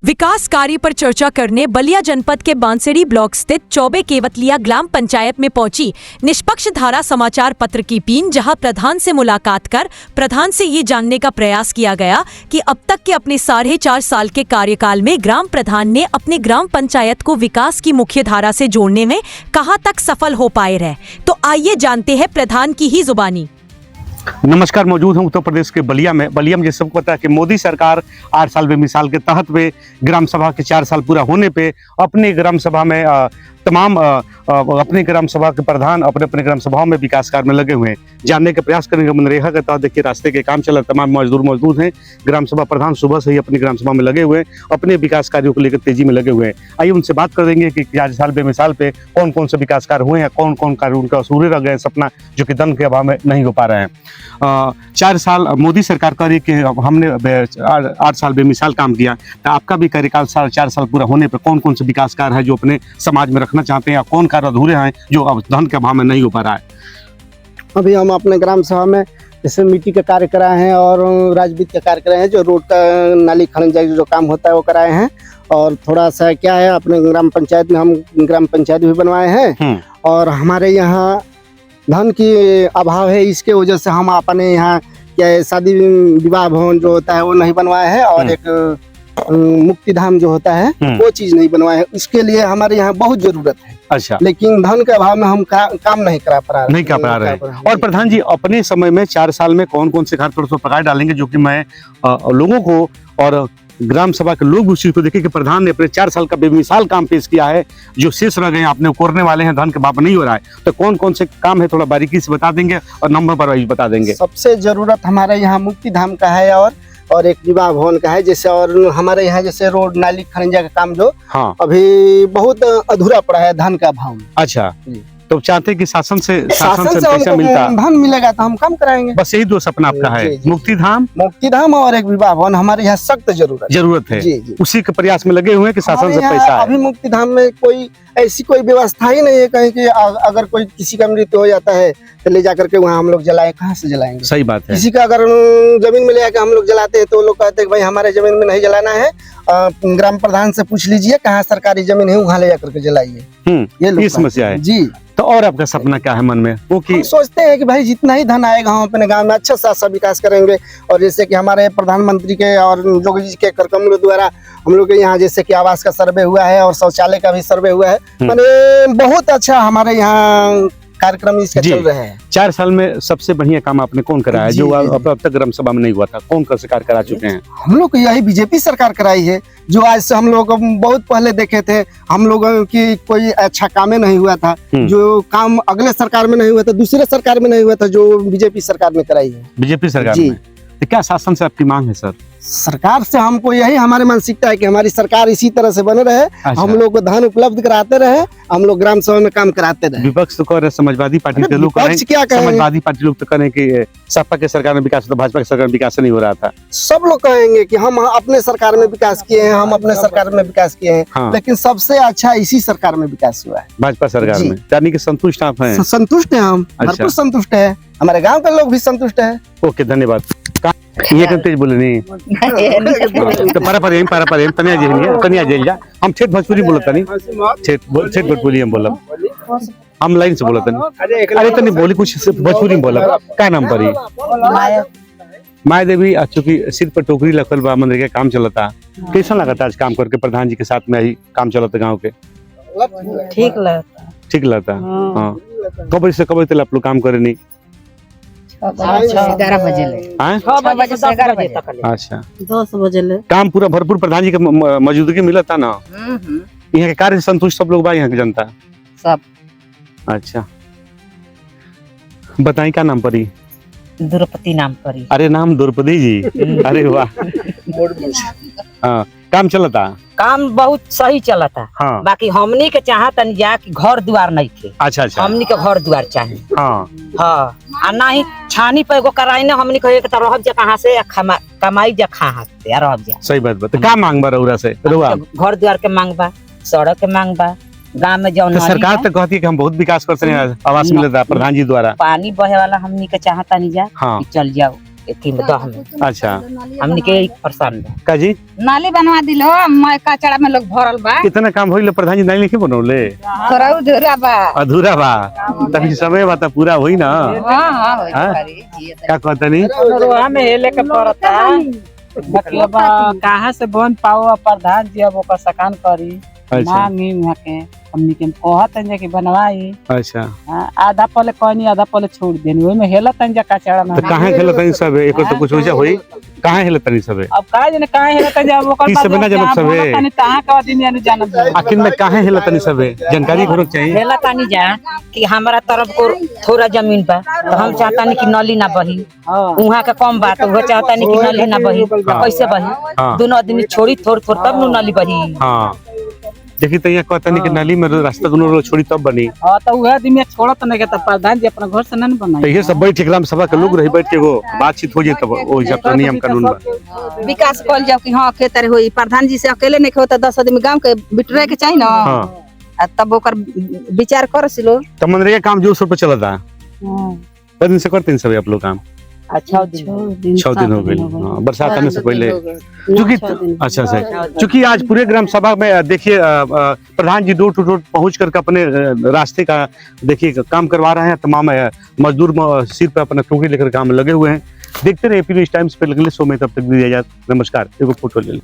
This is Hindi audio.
विकास कार्य पर चर्चा करने बलिया जनपद के बांसुरी ब्लॉक स्थित चौबे केवतलिया ग्राम पंचायत में पहुंची निष्पक्ष धारा समाचार पत्र की टीम, जहां प्रधान से मुलाकात कर प्रधान से ये जानने का प्रयास किया गया कि अब तक के अपने 4.5 साल के कार्यकाल में ग्राम प्रधान ने अपने ग्राम पंचायत को विकास की मुख्य धारा से जोड़ने में कहां तक सफल हो पाए रहे। तो आइए जानते हैं प्रधान की ही जुबानी। नमस्कार, मौजूद हूं उत्तर प्रदेश के बलिया में। बलिया में जैसे सबको पता है कि मोदी सरकार 8 साल बेमिसाल के तहत पे ग्राम सभा के 4 साल पूरा होने पे अपने ग्राम सभा में तमाम अपने ग्राम सभा के प्रधान अपने अपने ग्राम सभाओं में विकास कार्य में लगे हुए हैं। जानने के प्रयास करेंगे मनरेगा के तहत। देखिए रास्ते के काम चल रहा, तमाम मजदूर मौजूद हैं। ग्राम सभा प्रधान सुबह से ही अपनी ग्राम सभा में लगे हुए हैं, अपने विकास कार्यों को लेकर तेजी में लगे हुए हैं। आइए उनसे बात कर देंगे कि 4 साल बेमिसाल पे कौन कौन से विकास कार्य हुए हैं, कौन कौन कार्य उनका अधूरे रह गए, सपना जो कि धन के अभाव में नहीं हो पा रहे हैं। 4 साल मोदी सरकार करी कि हमने 8 साल बेमिसाल काम किया, तो आपका भी कार्यकाल 4 साल पूरा होने पर कौन कौन से विकास कार्य है जो अपने समाज में रखना चाहते हैं, या कौन कार्य अधूरे हैं जो अब धन के अभाव में नहीं हो पा रहा है? अभी हम अपने ग्राम सभा में जैसे मिट्टी का कार्य कराए हैं और राजविद्युत का कार्य कराए हैं, जो रोड का नाली खनन जो काम होता है वो कराए हैं। और थोड़ा सा क्या है, अपने ग्राम पंचायत में हम ग्राम पंचायत भी बनवाए हैं। और हमारे यहाँ धन की अभाव है, इसके वजह से हम अपने यहाँ क्या है शादी विवाह भवन जो होता है वो नहीं बनवाए हैं, और एक मुक्ति धाम जो होता है वो चीज नहीं बनवाए हैं। इसके लिए हमारे यहाँ बहुत जरूरत है। अच्छा, लेकिन धन के अभाव में हम काम नहीं करा पा रहे हैं। और प्रधान जी, अपने समय में 4 साल में कौन कौन से कार्य पर प्रकाश डालेंगे जो कि मैं लोगों को और ग्राम सभा के लोग उसी को देखें कि प्रधान ने अपने 4 साल का बेमिसाल काम पेश किया है, जो शेष रह गए आपने कोरने वाले हैं, धन के अभाव नहीं हो रहा है। तो कौन कौन से काम है थोड़ा बारीकी से बता देंगे और नंबर पर वाइज बता देंगे। सबसे जरूरत हमारे यहाँ मुक्ति धाम का है और एक विवाह भवन का है। जैसे और हमारे यहाँ जैसे रोड नाली खनिजा का काम जो अभी बहुत अधूरा पड़ा है धन का अभाव में। अच्छा, तो चाहते हैं कि शासन से पैसा मिलता, धन मिलेगा तो हम काम कराएंगे। बस यही 2 सपना आपका है। मुक्ति धाम और एक विवाह भवन हमारे यहाँ सख्त जरूरत है। जी। उसी के प्रयास में लगे हुए हैं कि शासन से पैसा है। अभी मुक्ति धाम में कोई ऐसी कोई व्यवस्था ही नहीं है कहीं कि अगर कोई किसी का मृत्यु हो जाता है तो ले जाकर के वहाँ हम लोग जलाए, कहाँ से जलाएंगे? सही बात है। किसी का अगर जमीन में ले जाकर हम लोग जलाते हैं तो लोग कहते हैं भाई हमारे जमीन में नहीं जलाना है, ग्राम प्रधान से पूछ लीजिए कहाँ सरकारी जमीन है, वहाँ ले जाकर के जलाइए। ये समस्या है जी। तो और आपका सपना क्या है मन में? वो कि सोचते हैं कि भाई जितना ही धन आएगा हम अपने गांव में अच्छा सा विकास करेंगे। और जैसे कि हमारे प्रधानमंत्री के और योगी जी के कार्यक्रम द्वारा हम लोग के यहाँ जैसे कि आवास का सर्वे हुआ है और शौचालय का भी सर्वे हुआ है, माने बहुत अच्छा हमारे यहाँ कार्यक्रम इसका चल रहे हैं। 4 साल में सबसे बढ़िया काम आपने कौन कराया जो अब तक ग्राम सभा में नहीं हुआ था? कौन सा कार्य करा चुके हैं? हम लोग यही बीजेपी सरकार कराई है, जो आज से हम लोग बहुत पहले देखे थे। हम लोगों की कोई अच्छा काम नहीं हुआ था, जो काम अगले सरकार में नहीं हुआ था, दूसरे सरकार में नहीं हुआ था, जो बीजेपी सरकार में कराई है। बीजेपी सरकार में तो क्या शासन से आपकी मांग है सर? सरकार से हमको यही हमारी मानसिकता है कि हमारी सरकार इसी तरह से बने रहे। अच्छा। हम लोग को धन उपलब्ध कराते रहे, हम लोग ग्राम सभा में काम कराते रहे। विपक्ष तो कह रहे समाजवादी पार्टी के लोग क्या कहें? समाजवादी पार्टी लोग तो कहें कि सपा के सरकार में विकास, तो भाजपा की सरकार में विकास नहीं हो रहा था। सब लोग कहेंगे कि हम अपने सरकार में विकास किए हैं, हम अपने सरकार में विकास किए हैं, लेकिन सबसे अच्छा इसी सरकार में विकास हुआ है, भाजपा सरकार में। यानी कि संतुष्ट आप हैं? संतुष्ट है हम, भरपूर संतुष्ट है। हमारे गाँव के लोग भी संतुष्ट है। ओके, धन्यवाद। ये तेज बोले नहीं तो पारा तनिया जेल जा। हम ठेठ भोजपुरी बोलता नहीं, ठेठ भोजपुरी हम बोला, हम लाइन से बोलता नहीं। अरे तनी बोली कुछ भोजपुरी में बोला। क्या नाम पड़ी? माया देवी। चूंकि सिर पर टोकरी लखल बा, मंदिर के काम चलता, कैसा लगा था आज काम करके प्रधान जी के साथ में ही काम चलता गाँव के? ठीक लगता। हाँ, कब से कब तक आप लोग काम करे नहीं? 11 बजे ले। 6 बजे से 11 बजे तक। अच्छा, 10 बजे ले काम पूरा भरपूर प्रधान जी के मौजूदगी मिला था ना? यहाँ के कार्य से संतुष्ट सब लोग बा, यहाँ की जनता सब? अच्छा, बताई क्या नाम पड़ी? द्रौपदी नाम पड़ी। अरे नाम द्रौपदी जी, अरे वाह। हाँ, काम चला था? काम बहुत सही चला था। हाँ। बाकी हमनी के चाहत जा कि घर द्वार नहीं थे। अच्छा, हमनी के घर द्वार चाहिए। हाँ, आ नहीं छानी पे एगो कराई ना, हमनी कहे के रहब जा कहां से, कमाई जा कहां से यार रहब जा। सही बात बता। का मांग बा रउरा से? घर द्वार के मांग बा, सड़क के मांग बा, गाँव में जो सरकार तो कहती है कि हम बहुत विकास करते हैं, आवास मिलता प्रधान जी द्वारा। पानी बहे वाला हमनी के चाहता नहीं जा, चल जाओ एथी में दह में अच्छा हमनी के परेशान बा। का जी नाली बनवा दिलो मैं कचड़ा में लोग भरल बा कितना काम होइल प्रधान जी नाली लिखे बनौले थोड़ा उधरा बा अधूरा बा तभी समय बा त पूरा होई ना हां हां हाँ? का कहतनी रोहा में हेले के पड़ता बाकी अब कहाँ से बन पाओ प्रधान जी अब ओकर सकान करी अच्छा मांगी वहाँ के हमनी के कहत हैं कि बनवाई अच्छा हाँ, आधा पले कहनी आधा पले छोड़ देनी ओहि में हेलत हैं कचड़ा में तो कहाँ खेलत तनी सब एको तो कुछ वजह होई कहाँ हेलत तनी सब अब काहे जने काहे हेलत हैं अब ओकर ई सब ना जानत सबे। तनी तहां का दिन यानी जानत आखिर में कहाँ हेलत तनी सब जानकारी होना चाहिए हेला तानी जा कि हमारा तरफ को थोड़ा जमीन बा तो हम चाहता नहीं कि नली ना बही हां वहाँ का कम बा तो वो चाहता नहीं कि नली ना बही तो कैसे बही हाँ। दोनों आदमी छोड़ी थोड़ थोड़ तब नु नली बही। हाँ देखी तो यहाँ कहतनी कि नाली में रास्ता दोनों रोड छोड़ी तब बनी हां तो उहे दिन में छोड़त नहीं के त प्रधान जी अपना घर से नहीं बनाई तो ये सब बैठ के ग्राम सभा के लोग रही बैठ के वो बातचीत हो जाए तब वो हिसाब से नियम कानून बा विकास कल जाओ कि हां के तरह होई प्रधान जी से अकेले नहीं होता 10 आदमी गांव के बिटरे के चाहिए ना हाँ आ तब ओकर विचार कर सिलो तो मनरेगा काम जोर शोर पे चलता है हां पर दिन से करते हैं सब आप लोग काम अच्छा दिन 6 दिन हो गए हाँ, बरसात आने से पहले क्योंकि अच्छा अच्छा क्योंकि आज पूरे ग्राम सभा में देखिए प्रधान जी डोर टू डोर पहुंच करके अपने रास्ते का देखिए काम करवा रहे हैं तमाम मजदूर सिर पे अपना टोकरी लेकर काम लगे हुए हैं देखते रहे एपी न्यूज़ टाइम्स पे लगले शो में तब तक दी जाए नमस्कार एगो फोटो ले